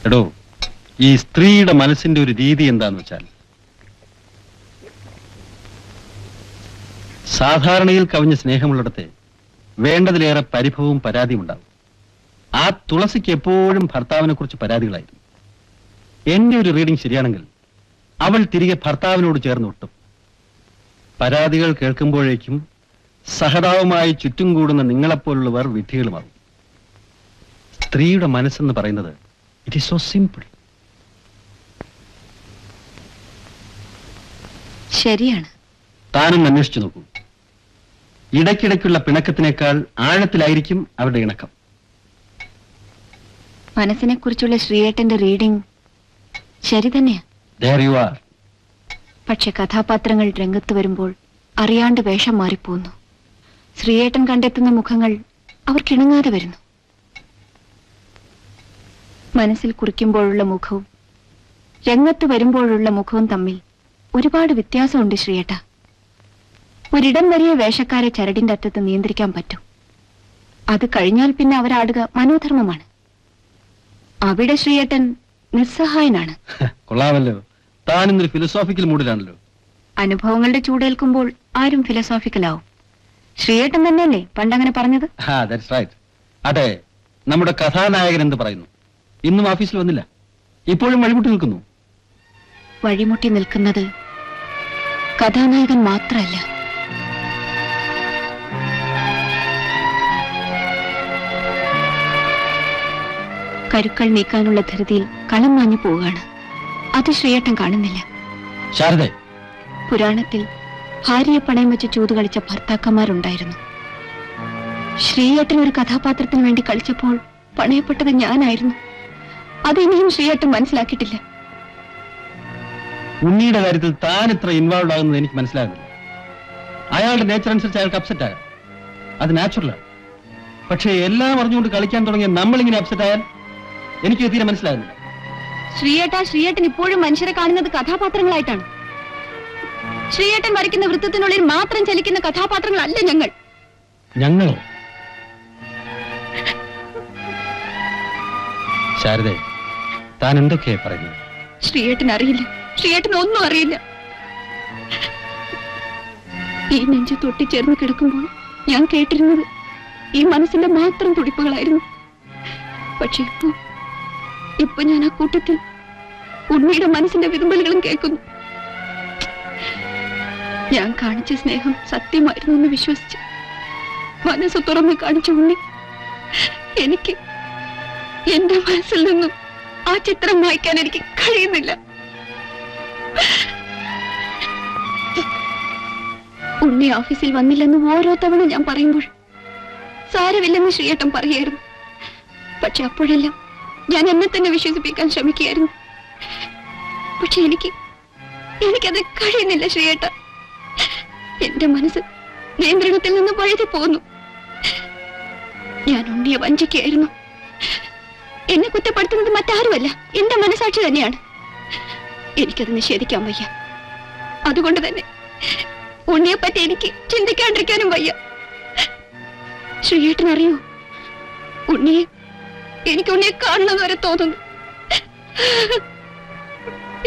എടോ, ഈ സ്ത്രീയുടെ മനസ്സിന്റെ ഒരു രീതി എന്താന്ന് വെച്ചാൽ, സാധാരണയിൽ കവിഞ്ഞ സ്നേഹമുള്ളിടത്തെ വേണ്ടതിലേറെ പരിഭവവും പരാതിയും ഉണ്ടാവും. ആ തുളസിക്ക് എപ്പോഴും ഭർത്താവിനെ കുറിച്ച് പരാതികളായിരുന്നു. എന്റെ ഒരു റീഡിംഗ് ശരിയാണെങ്കിൽ അവൾ തിരികെ ഭർത്താവിനോട് ചേർന്ന് ഒട്ടും. പരാതികൾ കേൾക്കുമ്പോഴേക്കും സഹതാവുമായി ചുറ്റും കൂടുന്ന നിങ്ങളെപ്പോലുള്ളവർ വിഡ്ഢികളുമാകും. സ്ത്രീയുടെ മനസ്സെന്ന് പറയുന്നത് ഇറ്റ് ഈസ് സോ സിമ്പിൾ. ശരിയാണ്. താനും അന്വേഷിച്ചു നോക്കൂ. ഇടയ്ക്കിടയ്ക്കുള്ള പിണക്കത്തിനേക്കാൾ ആഴത്തിലായിരിക്കും അവരുടെ ഇണക്കം. മനസ്സിനെ കുറിച്ചുള്ള ശ്രീയേട്ടന്റെ റീഡിംഗ് ശരി തന്നെയാ. There you are. പക്ഷെ കഥാപാത്രങ്ങൾ രംഗത്ത് വരുമ്പോൾ അറിയാണ്ട് വേഷം മാറിപ്പോകുന്നു. ശ്രീയേട്ടൻ കണ്ടെത്തുന്ന മുഖങ്ങൾ അവർക്കിണങ്ങാതെ വരുന്നു. മനസ്സിൽ കുറിക്കുമ്പോഴുള്ള മുഖവും രംഗത്ത് വരുമ്പോഴുള്ള മുഖവും തമ്മിൽ ഒരുപാട് വ്യത്യാസമുണ്ട് ശ്രീയേട്ട. ഒരിടം വരെയ വേഷക്കാരെ ചരടിന്റെ അറ്റത്ത് നിയന്ത്രിക്കാൻ പറ്റും. അത് കഴിഞ്ഞാൽ പിന്നെ അവരാടുക മനോധർമ്മമാണ്. അവിടെ ശ്രീയേട്ടൻ നിസ്സഹായനാണ്. കൊള്ളാമല്ലോ, താൻ ഇന്നൊരു ഫിലോസോഫിക്കൽ മൂഡിലാണല്ലോ. അനുഭവങ്ങളുടെ ചൂടേൽക്കുമ്പോൾ ആരും ഫിലോസോഫിക്കലാവും. ശ്രീയേട്ടൻ തന്നെയല്ലേ പണ്ടങ്ങനെ പറഞ്ഞത്? അതെ, നമ്മുടെ കഥാനായകൻ എന്ത് പറയുന്നു? ഇന്നും ഓഫീസിൽ വന്നില്ല, ഇപ്പോഴും വഴിമുട്ടി നിൽക്കുന്നു. വഴിമുട്ടി നിൽക്കുന്നത് കഥാനായകൻ മാത്രമല്ല, കരുക്കൾ നീക്കാനുള്ള ധൃതിയിൽ കളം മാഞ്ഞു പോവുകയാണ്. അത് ശ്രീയേട്ടൻ കാണുന്നില്ല. ശാരദ, പുരാണത്തിൽ ഭാര്യയെ പണയം വെച്ച് ചൂത് കളിച്ച ഭർത്താക്കന്മാരുണ്ടായിരുന്നു. ശ്രീയേട്ടൻ ഒരു കഥാപാത്രത്തിന് വേണ്ടി കളിച്ചപ്പോൾ പണയപ്പെട്ടത് ഞാനായിരുന്നു. അതിനിയും ശ്രീയേട്ടൻ മനസ്സിലാക്കിയിട്ടില്ല. ഉണ്ണിയുടെ കാര്യത്തിൽ താൻ ഇത്ര ഇൻവോൾവ് ആകുന്നത് എനിക്ക് മനസ്സിലാകുന്നില്ല. അയാളുടെ നേച്ചർ അനുസരിച്ച് അയാൾക്ക് അപ്സെറ്റ് ആകാം, അത് നാച്ചുറലാണ്. പക്ഷേ എല്ലാം അറിഞ്ഞുകൊണ്ട് കളിക്കാൻ തുടങ്ങിയ നമ്മളിങ്ങനെ അപ്സെറ്റ് ആയാൽ എനിക്ക് തീരെ മനസ്സിലാകുന്നില്ല. ശ്രീയേട്ടൻ ഇപ്പോഴും മനുഷ്യരെ കാണുന്നത് കഥാപാത്രങ്ങളായിട്ടാണ്. ശ്രീയേട്ടൻ വരയ്ക്കുന്ന വൃത്തത്തിനുള്ളിൽ മാത്രം ചലിക്കുന്ന കഥാപാത്രങ്ങളല്ല ഞങ്ങൾ. ഞങ്ങളോ? ശാരദേ, താൻ എന്തൊക്കെയാ പറയുന്നത്? ശ്രീയേട്ടൻ അറിയില്ല. ശ്രീയേട്ടൻ ഒന്നും അറിയില്ല. ഈ നെഞ്ചു തൊട്ടിച്ചേർന്ന് കിടക്കുമ്പോൾ ഞാൻ കേട്ടിരുന്നത് ഈ മനസ്സിന്റെ മാത്രം തുടിപ്പുകളായിരുന്നു. പക്ഷെ ഇപ്പൊ ഞാൻ ആ കൂട്ടത്തിൽ ഉണ്ണിയുടെ മനസ്സിന്റെ വിതുമ്പലുകളും കേൾക്കുന്നു. ഞാൻ കാണിച്ച സ്നേഹം സത്യമായിരുന്നു എന്ന് വിശ്വസിച്ച് മനസ്സ് തുറന്ന് കാണിച്ച ഉണ്ണി എനിക്ക് എന്റെ മനസ്സിൽ നിന്നും ആ ചിത്രം വായിക്കാൻ എനിക്ക് കഴിയുന്നില്ല. ഉണ്ണി ഓഫീസിൽ വന്നില്ലെന്ന് ഓരോ തവണ ഞാൻ പറയുമ്പോൾ സാരമില്ലെന്ന് ശ്രീയേട്ടൻ പറയായിരുന്നു. പക്ഷെ അപ്പോഴെല്ലാം ഞാൻ എന്നെ തന്നെ വിശ്വസിപ്പിക്കാൻ ശ്രമിക്കുകയായിരുന്നു. പക്ഷെ എനിക്കത് കഴിയുന്നില്ല ശ്രീയേട്ട. എന്റെ മനസ്സ് നിയന്ത്രണത്തിൽ നിന്ന് വഴുതി പോന്നു. ഞാൻ ഉണ്ണിയെ വഞ്ചിക്കുകയായിരുന്നു. എന്നെ കുറ്റപ്പെടുത്തുന്നത് മറ്റാരുമല്ല, എന്റെ മനസാക്ഷി തന്നെയാണ്. എനിക്കത് നിഷേധിക്കാൻ വയ്യ. അതുകൊണ്ട് തന്നെ ഉണ്ണിയെ പറ്റി എനിക്ക് ചിന്തിക്കാണ്ടിരിക്കാനും വയ്യ. ശ്രീയേട്ടനറിയോ, എനിക്ക് ഉണ്ണിയെ കാണണമെന്ന് വരെ തോന്നുന്നു.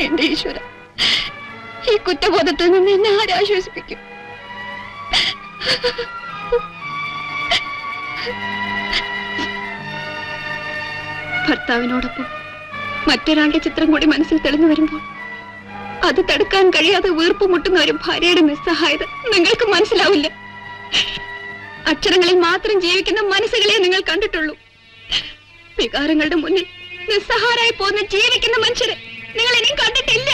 എന്റെ ഈശ്വര, ഈ കുറ്റബോധത്തിൽ നിന്ന് എന്നെ ആരാശ്വസിപ്പിക്കും? ഭർത്താവിനോടൊപ്പം മറ്റൊരാളുടെ ചിത്രം കൂടി മനസ്സിൽ തെളിഞ്ഞു വരുമ്പോൾ അത് തടുക്കാൻ കഴിയാതെ വീർപ്പ് മുട്ടുന്ന ഒരു ഭാര്യയുടെ നിസ്സഹായത നിങ്ങൾക്ക് മനസ്സിലാവില്ല. അക്ഷരങ്ങളിൽ മാത്രം ജീവിക്കുന്ന മനസ്സുകളെ നിങ്ങൾ കണ്ടിട്ടുള്ളൂ. വികാരങ്ങളുടെ മുന്നിൽ നിസ്സഹാരായി പോകുന്ന ജീവിക്കുന്ന മനുഷ്യരെ നിങ്ങൾ ഇനിയും കണ്ടിട്ടില്ല.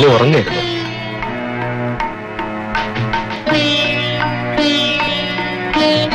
നീ ഉറങ്ങരുത്.